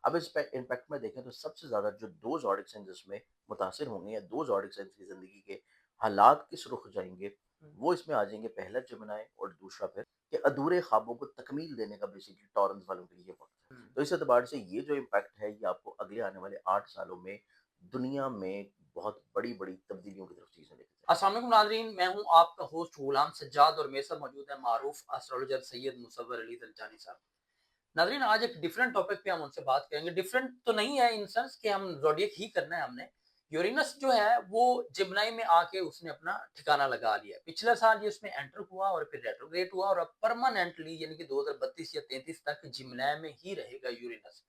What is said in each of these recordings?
अब इस पे इम्पैक्ट में देखें तो सबसे ज़्यादा जो 2 ज़ोडिक साइन जिसमें मुतासिर होंगे या 2 ज़ोडिक साइन्स की ज़िंदगी के हालात किस रुख जाएँगे, हुँ, वो इसमें आ जाएँगे। पहला जेमिनी और दूसरा फिर कि अधूरे ख्वाबों को तकमील देने का बेसिकली टॉरंस वालों के लिए ये वक़्त है। हुँ। तो इस एतबार से ये जो इम्पैक्ट है ये आपको अगले आने वाले 8 सालों में दुनिया में बहुत बड़ी-बड़ी तब्दीलियों की तरफ चीज़ें लेके जाएगी। अस्सलाम वालेकुम नाज़रीन, मैं हूँ आपका होस्ट गुलाम सज्जाद और मेरे साथ मौजूद है मारूफ एस्ट्रोलॉजर सैयद मुसव्वर अली दलचानी साहब। नाज़रीन, आज एक डिफरेंट टॉपिक पे हम उनसे बात करेंगे। डिफरेंट तो नहीं है इन सेंस कि हम ज़ोडिएक ही करना है हमने। यूरेनस जो है वो जेमिनी में आके उसने अपना ठिकाना लगा लिया है। पिछले साल ये उसमें एंटर हुआ और फिर रेट्रोग्रेड हुआ और अब परमानेंटली यानी कि 2032 या 33 तक जेमिनी में ही रहेगा यूरेनस।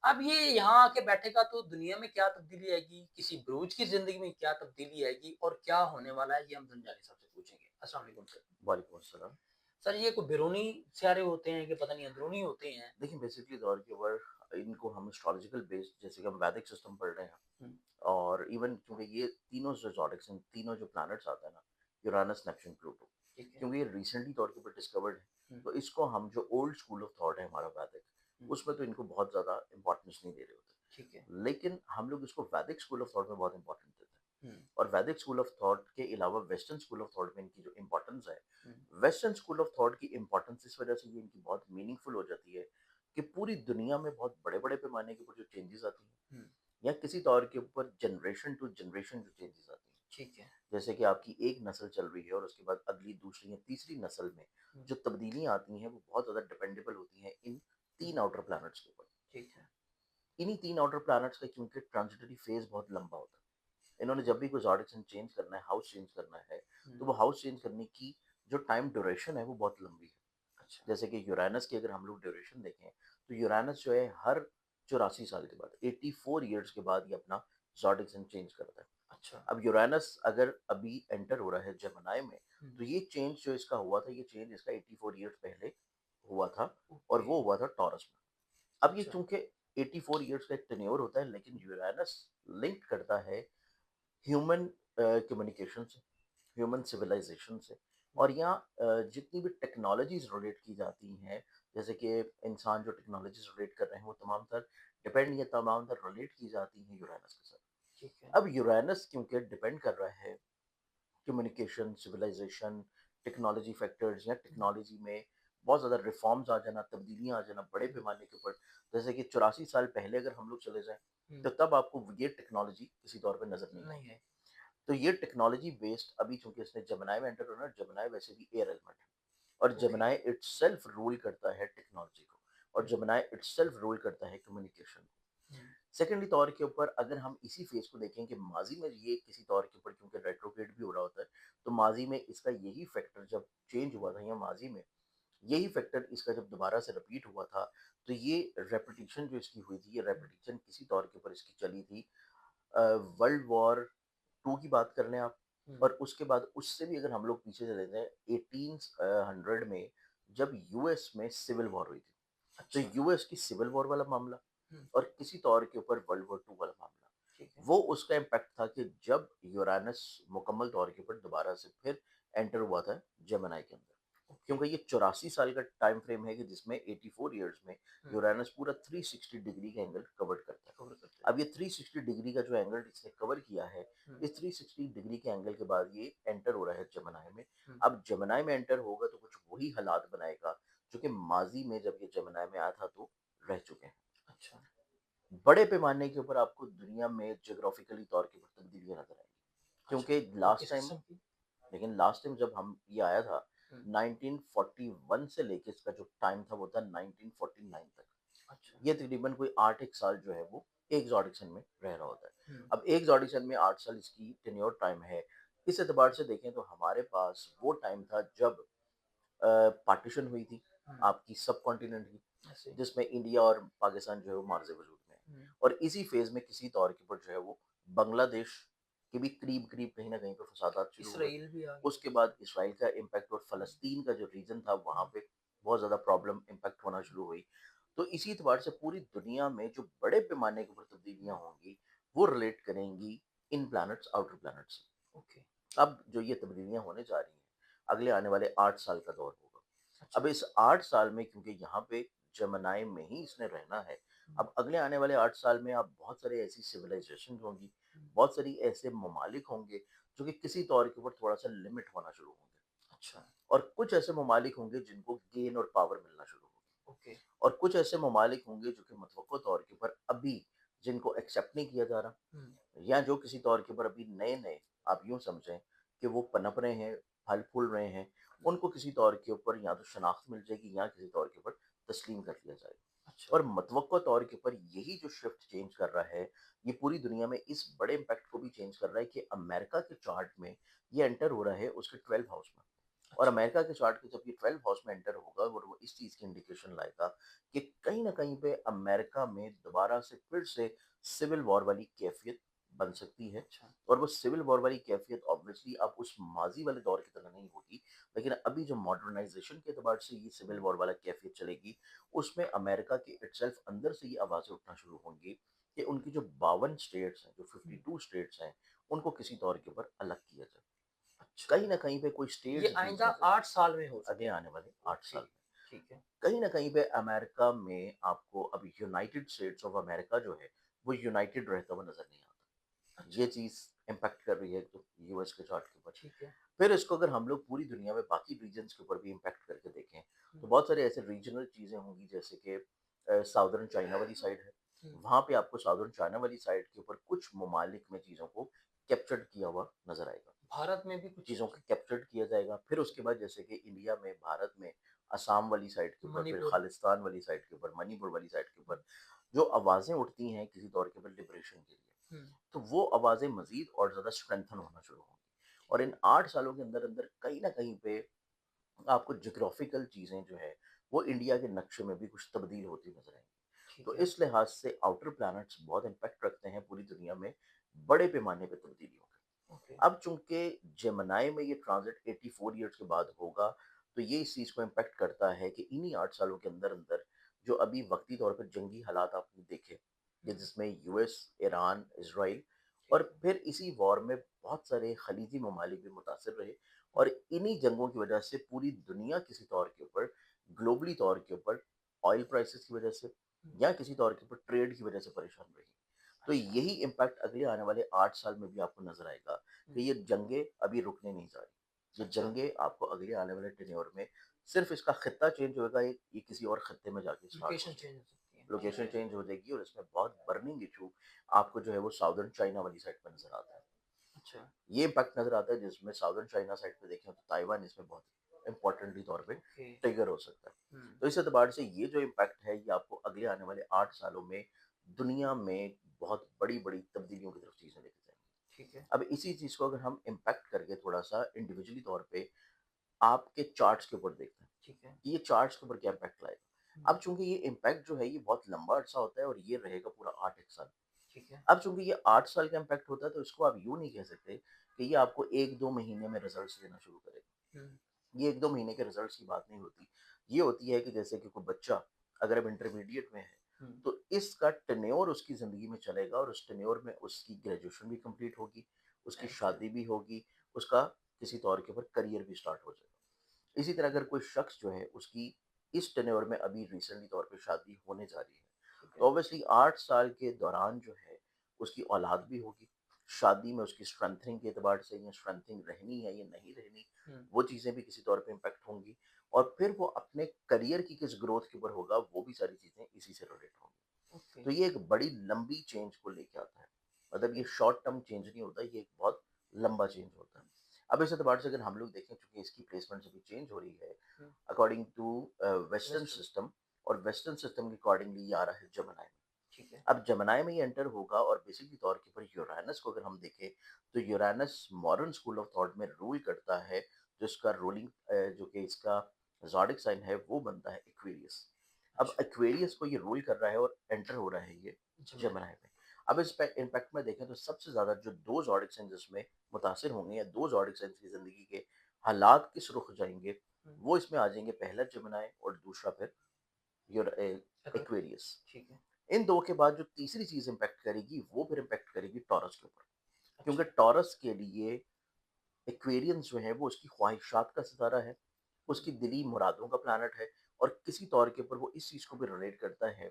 अब ये यहाँ आके बैठेगा तो दुनिया में क्या तब्दीली आएगी, किसी ब्रूज की ज़िंदगी में क्या तब्दीली आएगी और क्या होने वाला है, ये हम ज़ंजानी साहब से पूछेंगे। अस्सलाम वालेकुम सर। वालेकुम अस्सलाम। सर, ये कोई बैरूनी सियारे होते हैं कि पता नहीं अंदरूनी होते हैं? देखिए बेसिकली दौर के ऊपर इनको हम एस्ट्रोलॉजिकल बेस्ड जैसे कि हम वैदिक सिस्टम पढ़ रहे हैं हुँ, और इवन क्योंकि ये तीनों जो ज़ोडिक्स हैं, तीनों जो प्लैनेट्स आते हैं ना, यूरेनस, नेपच्यून, प्लूटो, ठीक है। क्योंकि ये रिसेंटली तौर के ऊपर डिस्कवर्ड है, हुँ, तो इसको हम जो ओल्ड स्कूल ऑफ थॉट है हमारा वैदिक, हुँ, उसमें तो इनको बहुत ज़्यादा इम्पोर्टेंस नहीं दे रहे ठीक है। होते। लेकिन हम लोग इसको वैदिक स्कूल ऑफ थॉट में बहुत इम्पोर्टेंस देते हैं। हुँ, और वैदिक स्कूल ऑफ थॉट के अलावा वेस्टर्न स्कूल ऑफ थॉट में इनकी जो इम्पोर्टेंस है, हुँ, वेस्टर्न स्कूल ऑफ थॉट की इम्पोर्टेंस इस वजह से ये इनकी बहुत मीनिंगफुल हो जाती है कि पूरी दुनिया में बहुत बड़े-बड़े पैमाने के ऊपर जो चेंजेस आती हैं हुँ, या किसी तौर के ऊपर जनरेशन टू जनरेशन जो चेंजेस आती हैं। ठीक है। जैसे कि आपकी एक नस्ल चल रही है और उसके बाद अगली, दूसरी या तीसरी नस्ल में हुँ, जो तब्दीलियाँ आती हैं वो बहुत ज़्यादा डिपेंडेबल होती हैं इन हुँ, 3 आउटर प्लैनेट्स के ऊपर। ठीक है। इन्हीं 3 आउटर प्लैनेट्स का क्योंकि ट्रांजिटरी फेज़ बहुत लंबा होता है। इन्होंने जब भी कोई ज़ोडिक साइन चेंज करना है, हाउस चेंज करना है, हुँ, तो वो हाउस चेंज करने की जो टाइम ड्यूरेशन है वो बहुत लंबी है। अच्छा, जैसे कि यूरेनस की अगर हम लोग ड्यूरेशन देखें, तो यूरेनस जो है हर 84 साल के बाद, 84 ईयर्स के बाद ये अपना ज़ोडिक साइन चेंज करता है। अच्छा। अब यूरेनस अगर अभी एंटर हो रहा है जेमिनी में, हुँ, तो ये चेंज जो इसका हुआ था, ये चेंज इसका 84 ईयर्स पहले हुआ था और ओके, वो हुआ था टॉरस में। अब ये अच्छा। चूँकि 84 ईयर्स का एक टेन्योर होता है, लेकिन यूरेनस लिंक करता है ह्यूमन कम्युनिकेशन से, ह्यूमन सिविलाइजेशन से। हुँ, और यहाँ जितनी भी टेक्नोलॉजीज़ रिलेट की जाती हैं, जैसे कि इंसान जो टेक्नोलॉजीज़ रिलेट कर रहे हैं, वो तमाम तर डिपेंड या तमाम तर रिलेट की जाती हैं यूरेनस के साथ। ठीक है। अब यूरेनस क्योंकि डिपेंड कर रहा है कम्युनिकेशन, सिविलाइजेशन, टेक्नोलॉजी फैक्टर्स या हुँ, टेक्नोलॉजी में बहुत ज़्यादा रिफ़ॉर्म्स आ जाना, तब्दीलियाँ आ जाना बड़े हुँ, पैमाने के ऊपर। जैसे कि 84 साल पहले अगर हम लोग चले जाएँ, हुँ, तो तब आपको ये टेक्नोलॉजी किसी तौर पे नज़र नहीं नहीं आएगी। है। तो ये टेक्नोलॉजी बेस्ड अभी चूँकि इसने जेमिनी में एंटर होना है, जेमिनी वैसे भी एयर एलिमेंट है और ओके। जेमिनी इटसेल्फ रूल करता है टेक्नोलॉजी को और हुँ, जेमिनी इटसेल्फ रूल करता है कम्युनिकेशन को। हुँ, सेकेंडली तौर के ऊपर अगर हम इसी फेज़ को देखें कि माज़ी में ये किसी तौर के ऊपर क्योंकि रेट्रोग्रेड भी हो रहा होता है, तो माज़ी में इसका यही फैक्टर जब चेंज हुआ था या माज़ी में यही फैक्टर इसका जब दोबारा से रिपीट हुआ था, तो ये रेपिटिशन जो इसकी हुई थी, ये हुँ, रेपिटिशन किसी तौर के ऊपर इसकी चली थी अ, वर्ल्ड वॉर 2 की बात कर लें आप हुँ, और उसके बाद उससे भी अगर हम लोग पीछे चले जाएँ 1800 में जब यूएस में सिविल वॉर हुई थी। तो अच्छा। यूएस की सिविल वॉर वाला मामला हुँ, और किसी तौर के ऊपर वर्ल्ड वॉर 2 वाला मामला, ठीक है। वो उसका इम्पैक्ट था कि जब यूरेनस मुकम्मल तौर के ऊपर दोबारा से फिर एंटर हुआ था जेमिनी के अंदर। ओके। क्योंकि ये 84 साल का टाइम फ्रेम है कि जिसमें 84 ईयर्स में हुँ, यूरेनस पूरा 360 डिग्री का एंगल कवर करता है। कवर करता है। अब ये 360 डिग्री का जो एंगल इसने कवर किया है, हुँ, इस 360 डिग्री के एंगल के बाद ये एंटर हो रहा है जेमिनी में। हुँ, अब जेमिनी में एंटर होगा तो कुछ वही हालात बनाएगा जो कि माज़ी में जब ये जेमिनी में आया था तो रह चुके हैं। अच्छा। बड़े पैमाने के ऊपर आपको दुनिया में ज्योग्राफिकली तौर के ऊपर तब्दीलियाँ नज़र आएँगी। अच्छा, क्योंकि वो लास्ट किस टाइम किस्म की? लास्ट टाइम जब हम ये आया था हुँ, 1941 से लेके इसका जो टाइम था वो था 1949 तक। अच्छा। ये तकरीबन कोई 8 एक साल जो है वो एक ऑडिशन में रह रहा होता है। हुँ, अब एक ऑडिशन में 8 साल इसकी टेन्योर टाइम है। इस एतबार से देखें तो हमारे पास वो टाइम था जब पार्टीशन हुई थी हुँ, आपकी सब कॉन्टिनेंट की, ऐसे। जिसमें इंडिया और पाकिस्तान जो है वो मार्ज़ वजूद में है। हुँ, और इसी फ़ेज़ में किसी तौर के ऊपर जो है वो बांग्लादेश के भी करीब-करीब कहीं न कहीं पे फ़सादात शुरू हुए। इसराइल भी आ गया उसके था। बाद इसराइल का इम्पैक्ट और हुँ, फ़लस्तीन का जो रीजन था वहाँ हुँ, पे बहुत ज़्यादा प्रॉब्लम इम्पैक्ट होना शुरू हुई। तो इसी एतबार से पूरी दुनिया में जो बड़े पैमाने के ऊपर तब्दीलियाँ हुँ, होंगी, वो रिलेट करेंगी इन प्लैनेट्स, आउटर प्लैनेट्स से। ओके, अब जो ये तब्दीलियाँ होने जा रही हैं, अगले आने वाले 8 साल का दौर होगा। अब अच्छा। इस 8 साल में क्योंकि यहाँ पे जेमिनी में ही इसने रहना है, हुँ, अब अगले आने वाले 8 साल में आप बहुत सारे ऐसी सिविलाइज़ेशन होंगी, हुँ। बहुत सारी ऐसे ममालिक होंगे, जो कि किसी तौर के ऊपर थोड़ा-सा लिमिट होना शुरू होंगे अच्छा, और कुछ ऐसे ममालिक होंगे जिनको गेन और पावर मिलना शुरू होगी ओके। और कुछ ऐसे ममालिक होंगे जो कि मुतवक्को तौर के ऊपर अभी जिनको एक्सेप्ट नहीं किया जा रहा हुँ, या जो किसी तौर के ऊपर अभी नए-नए आप यूँ समझें कि वो पनप रहे हैं, फल-फूल रहे हैं, उनको किसी तौर के ऊपर या तो शनाख्त मिल जाएगी या किसी तौर के ऊपर तस्लीम कर लिया जाएगा। अच्छा। और मतवक्को तौर के ऊपर यही जो शिफ्ट चेंज कर रहा है, ये पूरी दुनिया में इस बड़े इम्पैक्ट को भी चेंज कर रहा है कि अमेरिका के चार्ट में ये एंटर हो रहा है उसके 12th हाउस में। और अच्छा, अमेरिका के चार्ट के जब ये 12th हाउस में एंटर होगा और वो इस चीज़ की इंडिकेशन लाएगा कि कहीं न कहीं पे अमेरिका में दोबारा से फिर से सिविल वॉर वाली कैफ़ियत बन सकती है। अच्छा। और वो सिविल वॉर वाली कैफ़ियत ऑब्वियसली अब उस माज़ी वाले दौर की तरह नहीं होगी, लेकिन अभी जो मॉडर्नाइज़ेशन के एतबार से ये सिविल हुँ, वॉर वाला कैफ़ियत चलेगी, उसमें अमेरिका के इटसेल्फ अंदर से ये आवाज़ें उठना शुरू होंगी कि उनकी जो 52 स्टेट्स हैं, जो हुँ, 52 स्टेट्स हैं, उनको किसी तौर के ऊपर अलग किया जाए। अच्छा। कहीं न कहीं पे कोई ये स्टेट्स आइंदा बीच में से 8 साल में हो आगे सकता है। आने वाले 8 साल ओके, में। ठीक है। कहीं न कहीं पे अमेरिका में आपको अब यूनाइटेड स्टेट्स ऑफ अमेरिका जो है, वो यूनाइटेड रहता हुआ नज़र नहीं आता। ये अच्छा, चीज़ इम्पैक्ट कर रही है एक तो यूएस के चार्ट के ऊपर। ठीक है। फिर इसको अगर हम लोग पूरी दुनिया में बाकी रीजन्स के ऊपर भी इम्पैक्ट करके देखें, हुँ, तो बहुत सारे ऐसे रीजनल चीज़ें होंगी जैसे कि साउदर्न चाइना वाली साइड है। हुँ। वहाँ पे आपको साउदर्न चाइना वाली साइड के ऊपर कुछ ममालिक में चीज़ों को कैप्चर्ड किया हुआ नज़र आएगा। भारत में भी कुछ चीज़ों को कैप्चर्ड किया जाएगा। फिर उसके बाद जैसे कि इंडिया में, भारत में, असम वाली साइड के ऊपर, फिर मणिपुर। खालिस्तान वाली साइड के ऊपर, मणिपुर वाली साइड के हुँ, ऊपर, जो आवाज़ें उठती हैं किसी तौर के ऊपर लिबरेशन के लिए, हुँ, तो वो आवाज़ें मज़ीद और ज़्यादा स्ट्रेंथन होना शुरू होंगी। ठीक और है, इन 8 सालों के अंदर-अंदर कहीं न कहीं पे आपको ज्योग्राफिकल चीज़ें जो है, वो इंडिया के नक्शे में भी कुछ तब्दील होती नज़र आएँगी। ठीक तो है। इस लिहाज से आउटर प्लैनेट्स बहुत इम्पैक्ट रखते हैं पूरी दुनिया में, बड़े पैमाने पे तब्दीलियों का। ओके, अब चूँकि जेमिनी में ये ट्रांज़िट 84 ईयर्स के बाद होगा, तो ये इस चीज़ को इम्पैक्ट करता है कि इन्हीं 8 सालों के अंदर-अंदर जो अभी वक़्ती तौर पर जंगी हालात आपने देखे, कि हुँ, जिसमें यूएस, ईरान, इज़राइल और ठीक है। फिर इसी वॉर में बहुत सारे खलीजी ममालिक भी मुतासिर रहे और इन्हीं जंगों की वजह से पूरी दुनिया किसी तौर के ऊपर, ग्लोबली तौर के ऊपर ऑयल प्राइसेस की वजह से हुँ, या किसी तौर के ऊपर ट्रेड की वजह से परेशान रही। तो अच्छा। यही इम्पैक्ट अगले आने वाले 8 साल में भी आपको नज़र आएगा हुँ, कि ये जंगें अभी रुकने नहीं जा रही। ये अच्छा, जंगें आपको अगले आने वाले टेन्योर में सिर्फ़ इसका खित्ता चेंज होएगा, ये किसी और खित्ते में जाके स्टार्ट हो लोकेशन जाएगी। चेंज हो सकती है। ठीक लोकेशन है, चेंज हो जाएगी और इसमें बहुत बर्निंग इश्यू आपको जो है वो साउदर्न चाइना वाली साइड पे नज़र आता है। अच्छा, ये इम्पैक्ट नज़र आता है जिसमें साउदर्न चाइना साइड पे देखें तो ताइवान इसमें बहुत इम्पोर्टेंटली तौर पे ओके। ट्रिगर हो सकता है। हुँ, तो इस एतबार से ये जो इम्पैक्ट है ये आपको अगले आने वाले 8 सालों में दुनिया में बहुत बड़ी-बड़ी तब्दीलियों की तरफ चीज़ें लेके जाएँगी। ठीक है, अब इसी चीज़ को अगर हम इम्पैक्ट करके थोड़ा-सा इंडिविजुअली तौर पे आपके चार्ट्स के ऊपर देखते हैं, ठीक है। कि ये चार्ट्स के ऊपर क्या इम्पैक्ट लाएगा। हुँ, अब चूँकि ये इम्पैक्ट जो है ये बहुत लंबा अरसा होता है और ये रहेगा पूरा 8-1 साल। ठीक है। अब चूँकि ये 8 साल का इम्पैक्ट होता है तो इसको आप यूँ नहीं कह सकते कि ये आपको 1-2 महीने में रिज़ल्ट्स देना शुरू करेगा। हुँ, ये 1-2 महीने के रिज़ल्ट्स की बात नहीं होती। ये होती है कि जैसे कि कोई बच्चा अगर अब इंटरमीडिएट में है, हुँ, तो इसका टेन्योर उसकी ज़िंदगी में चलेगा और उस टेन्योर में उसकी ग्रेजुएशन भी कंप्लीट होगी, उसकी अच्छा, शादी भी होगी, उसका किसी तौर के ऊपर करियर भी स्टार्ट हो जाएगा। इसी तरह अगर कोई शख्स जो है उसकी इस टेन्योर में अभी रिसेंटली तौर पे शादी होने जा रही है, ठीक तो है। ऑब्वियसली 8 साल के दौरान जो है उसकी औलाद भी होगी। शादी में उसकी स्ट्रेंथनिंग के एतबार से या स्ट्रेंथनिंग रहनी है या नहीं रहनी, हुँ, वो चीज़ें भी किसी तौर पे इम्पैक्ट होंगी और फिर वो अपने करियर की किस ग्रोथ के ऊपर होगा, वो भी सारी चीज़ें इसी से रिलेट होंगी। ओके, तो ये एक बड़ी लंबी चेंज को लेके आता है। मतलब ये शॉर्ट टर्म चेंज नहीं होता, ये एक बहुत लंबा चेंज होता है। अब इस एतबार से अगर हम लोग देखें चूँकि इसकी प्लेसमेंट अभी चेंज हो रही है हुँ, according to western western, system और वेस्टर्न सिस्टम के अकॉर्डिंगली ये आ रहा है जेमिनी में। ठीक है। अब जेमिनी में ये एंटर होगा और बेसिकली तौर के ऊपर यूरेनस को अगर हम देखें, तो Uranus modern school of thought में रूल करता है, जिसका रूलिंग जो कि इसका ज़ोडिक साइन है वो बनता है एक्वेरियस। अब अच्छा, एक्वेरियस को ये रूल कर रहा है और एंटर हो रहा है ये जेमिनी जेमिनी, में। अब इस पे इम्पैक्ट में देखें तो सबसे ज़्यादा जो 2 ज़ोडिक साइन जिसमें मुतासिर होंगे या 2 ज़ोडिक साइन्स की ज़िंदगी के हालात किस रुख जाएँगे, हुँ, वो इसमें आ जाएँगे, पहला जेमिनी और दूसरा फिर एक्वेरियस, एक्वेरियस। ठीक है। इन 2 के बाद जो तीसरी चीज़ इम्पैक्ट करेगी, वो फिर इम्पैक्ट करेगी टॉरस के ऊपर। क्योंकि अच्छा, टॉरस के लिए एक्वेरियंस जो है वो उसकी ख्वाहिशात का सितारा है, हुँ, उसकी दिली मुरादों का प्लैनेट है और किसी तौर के ऊपर वो इस चीज़ को भी रिलेट करता है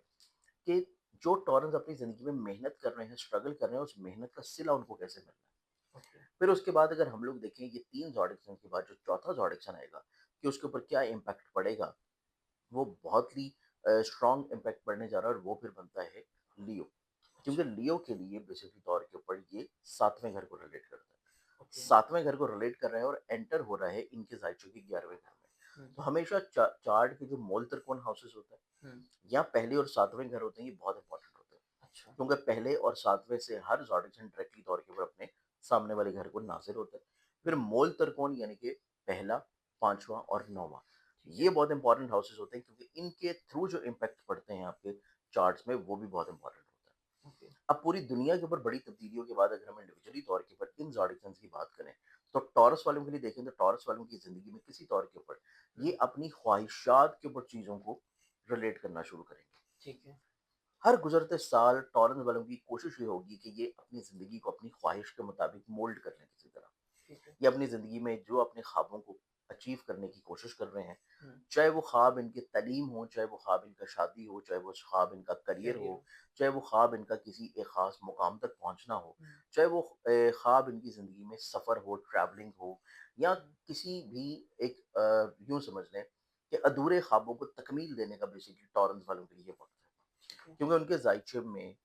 कि जो टॉरंस अपनी ज़िंदगी में मेहनत कर रहे हैं, स्ट्रगल कर रहे हैं, उस मेहनत का सिला उनको कैसे मिल रहा है। ओके। फिर उसके बाद अगर हम लोग देखें ये 3 ज़ोडिएक्स के बाद जो चौथा ज़ोडिएक्स आएगा कि उसके ऊपर क्या इम्पैक्ट पड़ेगा, वो बहुत ही स्ट्रॉन्ग इम्पैक्ट पड़ने जा रहा है और वो फिर बनता है लियो। क्योंकि अच्छा। लियो के लिए बेसिकली तौर के ऊपर ये 7वें घर को रिलेट करता है। ओके। 7वें घर को रिलेट कर रहा है और एंटर हो रहा है इनके ज़ाइचो के 11वें घर में। हुँ, तो हमेशा चार्ट के जो मूल त्रिकोण हाउसेस होता है, हुँ। या पहले और 7वें घर होते हैं, ये बहुत इंपॉर्टेंट होते हैं। अच्छा। क्योंकि पहले और 7वें से हर ज़ोडिएक डायरेक्टली तौर के ऊपर अपने सामने वाले घर को नाज़िर होता है। फिर हुँ, मूल त्रिकोण यानी कि पहला, 5वां और 9वां, ठीक ये है। बहुत इंपॉर्टेंट हाउसेस होते हैं क्योंकि इनके थ्रू जो इम्पैक्ट पड़ते हैं आपके चार्ट्स में, वो भी बहुत इंपॉर्टेंट होता है। ओके। अब पूरी दुनिया के ऊपर बड़ी तब्दीलियों के बाद अगर हम इंडिविजुअली तौर के ऊपर इन ज़ोडिएक्स की बात करें, तो टॉरस वालों के लिए देखें तो टॉरस वालों की ज़िंदगी में किसी तौर के ऊपर हुँ, ये अपनी ख्वाहिशात के ऊपर चीज़ों को रिलेट करना शुरू करेंगे। ठीक है। हर गुज़रते साल टॉरंस वालों की कोशिश ये होगी कि ये अपनी ज़िंदगी को अपनी ख्वाहिश के मुताबिक मोल्ड कर लें किसी तरह। ठीक है। ये अपनी ज़िंदगी में जो अपने ख्वाबों को अचीव करने की कोशिश कर रहे हैं, हुँ, चाहे वो ख्वाब इनके तालीम हो, चाहे वो ख्वाब इनका शादी हो, चाहे वो ख्वाब इनका करियर करियर हो, हो। चाहे वो ख्वाब इनका किसी एक ख़ास मुकाम तक पहुँचना हो, हुँ, चाहे वो ख्वाब इनकी ज़िंदगी में सफ़र हो, ट्रैवलिंग हो, या हुँ, किसी भी एक यूँ समझ लें कि अधूरे ख्वाबों को तकमील देने का बेसिकली टॉरंस वालों के लिए वक़्त है। ठीक है। क्योंकि उनके ज़ाइचम में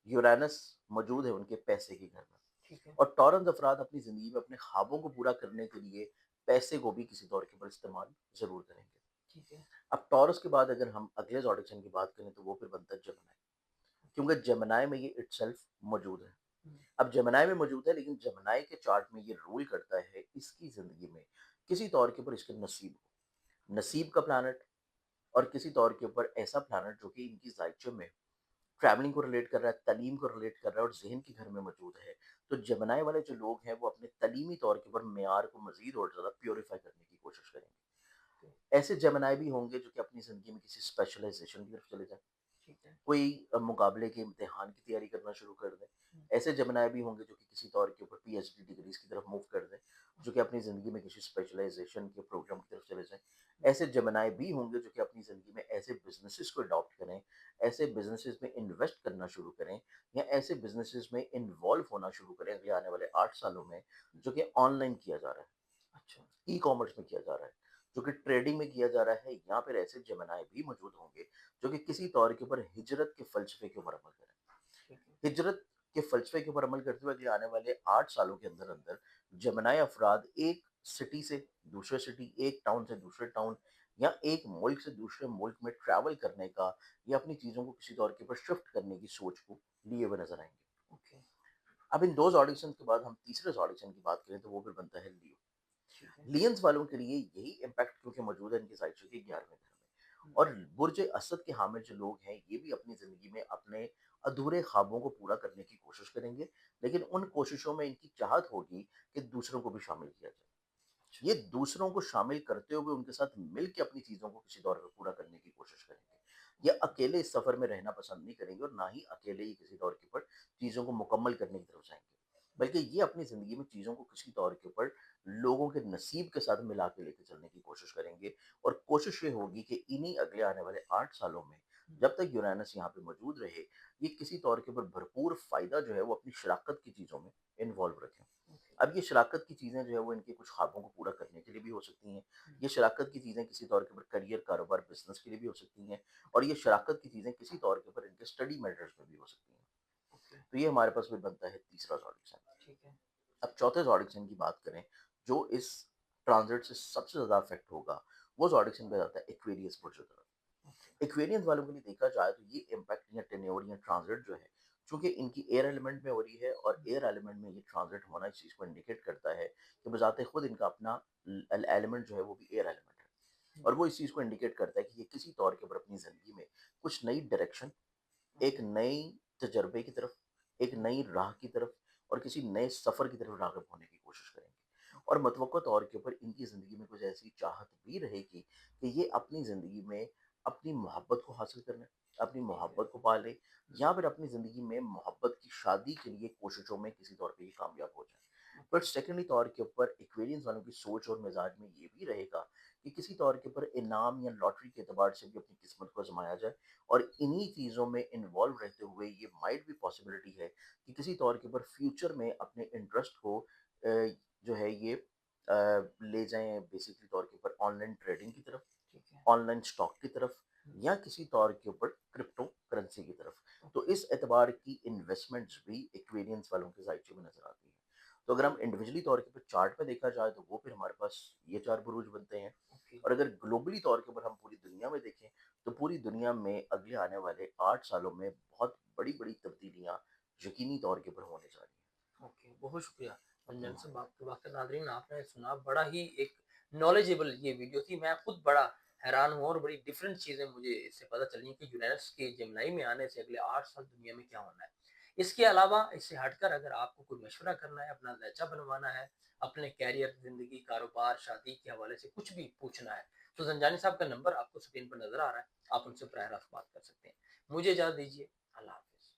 यूरेनस मौजूद है उनके पैसे के घर में। ठीक है। और टॉरंस अफ़राद अपनी ज़िंदगी में अपने ख्वाबों को पूरा करने के लिए पैसे को भी किसी तौर के ऊपर इस्तेमाल ज़रूर करेंगे। ठीक है। अब टॉरस के बाद अगर हम अगले ज़ोडिएक की बात करें तो वो फिर बनता है जेमिनी। ओके। क्योंकि जेमिनी में ये इटसेल्फ मौजूद है। हुँ, अब जेमिनी में मौजूद है लेकिन जेमिनी के चार्ट में ये रूल करता है इसकी ज़िंदगी में किसी तौर के ऊपर इसके नसीब को। नसीब का प्लैनेट और किसी तौर के ऊपर ऐसा प्लैनेट जो कि इनकी ज़ाइचम में ट्रैवलिंग को रिलेट कर रहा है, तालीम को रिलेट कर रहा है और ज़हन के घर में मौजूद है। तो जेमिनी वाले जो लोग हैं वो अपने तालीमी तौर के ऊपर मेयार को मज़ीद और ज़्यादा प्यूरीफाई करने की कोशिश करेंगे। ओके। ऐसे जेमिनी भी होंगे जो कि अपनी ज़िंदगी में किसी स्पेशलाइज़ेशन की तरफ चले जाएँ। ठीक है। कोई मुकाबले के इम्तिहान की तैयारी करना शुरू कर दें। हुँ, ऐसे जेमिनी भी होंगे जो कि किसी तौर के ऊपर पीएचडी डिग्रीज़ की तरफ मूव कर दें, जो कि ओके। अपनी ज़िंदगी में किसी स्पेशलाइज़ेशन के प्रोग्राम की तरफ चले जाएँ। हुँ, ऐसे जेमिनी भी होंगे जो कि अपनी ज़िंदगी में ऐसे बिज़नेसेस को अडॉप्ट करें, ऐसे बिज़नेसेस में इन्वेस्ट करना शुरू करें या ऐसे बिज़नेसेस में इन्वॉल्व होना शुरू करें अगले आने वाले 8 सालों में, हुँ, जो कि ऑनलाइन किया जा रहा है, अच्छा। ई-कॉमर्स में किया जा रहा है, जो कि ट्रेडिंग में किया जा रहा है, या फिर ऐसे जेमिनी भी मौजूद होंगे, जो कि किसी तौर के ऊपर हिजरत के फ़लसफ़े के ऊपर अमल करें। ठीक है। हिजरत के फ़लसफ़े के ऊपर अमल करते हुए अगले आने वाले 8 सालों के अंदर-अंदर जेमिनी अफ़राद एक सिटी से दूसरे सिटी, एक टाउन से दूसरे टाउन या एक मुल्क से दूसरे मुल्क में ट्रैवल करने का या अपनी चीज़ों को किसी तौर के ऊपर शिफ्ट करने की सोच को लिए हुए नज़र आएँगे। ओके। अब इन 2 ऑडिशन के बाद हम तीसरे ऑडिशन की बात करें तो वो फिर बनता है लियो। ठीक है। लियंस वालों के लिए यही इम्पैक्ट क्योंकि मौजूद है इनके साइड के 11वें घर में। हुँ, और बुर्ज असद के हामिल जो लोग हैं ये भी अपनी ज़िंदगी में अपने अधूरे ख्वाबों को पूरा करने की कोशिश करेंगे, लेकिन उन कोशिशों में इनकी चाहत होगी कि दूसरों को भी शामिल किया जाए। अच्छा। ये दूसरों को शामिल करते हुए उनके साथ मिल के अपनी चीज़ों को किसी दौर पे पूरा करने की कोशिश करेंगे। ये ओके। अकेले इस सफ़र में रहना पसंद नहीं करेंगे और ना ही अकेले ही किसी दौर के ऊपर चीज़ों को मुकम्मल करने की तरफ जाएँगे। हुँ, बल्कि ये अपनी ज़िंदगी में चीज़ों को किसी तौर के ऊपर लोगों के नसीब के साथ मिला के लेके चलने की कोशिश करेंगे और कोशिश ये होगी कि इन्हीं अगले आने वाले 8 सालों में हुँ, जब तक यूरेनस यहाँ पे मौजूद रहे, ये किसी तौर के ऊपर भरपूर फ़ायदा जो है वो अपनी शराकत की चीज़ों में इन्वॉल्व रखें। ओके। अब ये शराकत की चीज़ें जो है वो इनके कुछ ख्वाबों को पूरा करने के लिए भी हो सकती हैं। हुँ, ये शराकत की चीज़ें किसी तौर के ऊपर करियर, कारोबार, बिज़नेस के लिए भी हो सकती हैं और ये शराकत की चीज़ें किसी तौर के ऊपर इनके स्टडी मैटर्स में भी हो सकती हैं। ओके। तो ये हमारे पास फिर बनता है तीसरा ऑडिशन। ठीक है। अब चौथे ऑडिशन की बात करें, जो इस ट्रांज़िट से सबसे ज़्यादा अफ़ेक्ट होगा, वो ऑडिशन पे जाता है एक्वेरियस बुर्ज की तरफ। ओके। एक्वेरियंस वालों के लिए देखा जाए तो ये इम्पैक्ट या टेन्योर या ट्रांजिट जो है, चूंकि इनकी एयर एलिमेंट में हो रही है और हुँ, एयर एलिमेंट में ये ट्रांजिट होना इस चीज़ को इंडिकेट करता है कि बजाते खुद इनका अपना एलिमेंट जो है वो भी एयर एलिमेंट है हुँ, और वो इस चीज़ को इंडिकेट करता है कि ये किसी तौर के ऊपर अपनी ज़िंदगी में कुछ नई डायरेक्शन, एक ओके। नई तजर्बे की तरफ, एक हुँ, नई राह की तरफ और किसी नए सफ़र की तरफ राग़िब होने की कोशिश करेंगे। ओके। और मतवक़्क़ा तौर के ऊपर इनकी ज़िंदगी में कुछ ऐसी चाहत भी रहेगी कि ये अपनी ज़िंदगी में अपनी मोहब्बत को हासिल करना, अपनी ठीक है। मोहब्बत को पा लें हुँ, या फिर अपनी ज़िंदगी में मोहब्बत की शादी के लिए कोशिशों में किसी तौर पे ये कामयाब हो जाएँ। ओके। पर सेकेंडली तौर के ऊपर एक्वेरियंस वालों की सोच और मिज़ाज में ये भी रहेगा कि किसी तौर के ऊपर इनाम या लॉटरी के एतबार से भी अपनी किस्मत को आज़माया जाए और इन्हीं चीज़ों में इन्वॉल्व रहते हुए ये माइट भी पॉसिबिलिटी है कि किसी तौर के ऊपर फ्यूचर में अपने इंटरेस्ट को जो है ये ले जाएँ बेसिकली तौर के ऊपर ऑनलाइन ट्रेडिंग की तरफ, ठीक है। ऑनलाइन स्टॉक की तरफ हुँ, या किसी तौर के ऊपर क्रिप्टो करेंसी की तरफ। तो ओके, इस एतबार की इन्वेस्टमेंट्स भी एक्वेरियंस वालों के ज़ायचे में नज़र आती हैं। तो अगर हम इंडिविजुअली तौर के ऊपर चार्ट में देखा जाए तो वो फिर हमारे पास ये 4 बुरूज बनते हैं ओके, और अगर ग्लोबली तौर के ऊपर हम पूरी दुनिया में देखें तो पूरी दुनिया में अगले आने वाले 8 सालों में बहुत बड़ी-बड़ी तब्दीलियाँ यकीनी तौर के ऊपर होने जा रही ओके। बहुत शुक्रिया हैं। रंजन साहब आपके वाक़ई नाज़रीन आपने सुना बड़ा ही एक नॉलेजेबल ये वीडियो थी। मैं खुद बड़ा हैरान हुआ और बड़ी डिफरेंट चीज़ें मुझे इससे पता चली कि यूरेनस के जेमिनी में आने से अगले 8 साल दुनिया में क्या होना है। इसके अलावा इससे हटकर अगर आपको कोई मशवरा करना है, अपना ढाँचा बनवाना है, अपने करियर, ज़िंदगी, कारोबार, शादी के हवाले से कुछ भी पूछना है, तो ज़ंजानी साहब का नंबर आपको स्क्रीन पर नज़र आ रहा है। आप उनसे बराह रास्त बात कर सकते हैं। मुझे इजाज़त दीजिए। अल्लाह हाफ़िज़।